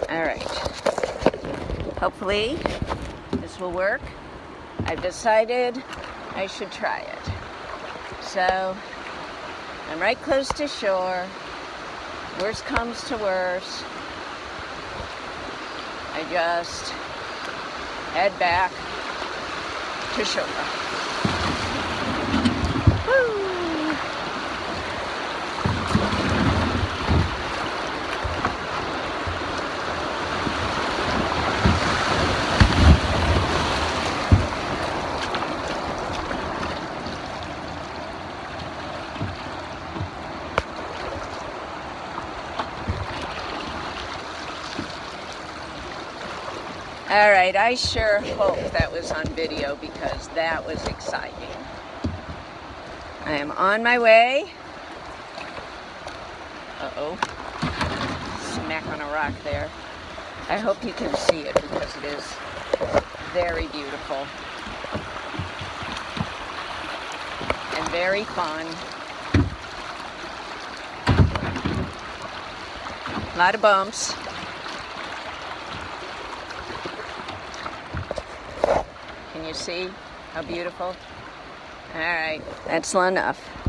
All right. Hopefully this will work. I've decided I should try it. So I'm right close to shore. Worst comes to worst, I just head back to shore. Woo! All right, I sure hope that was on video because that was exciting. I am on my way. Uh-oh. Smack on a rock there. I hope you can see it because it is very beautiful. And very fun. A lot of bumps. Can you see how beautiful? All right, that's enough.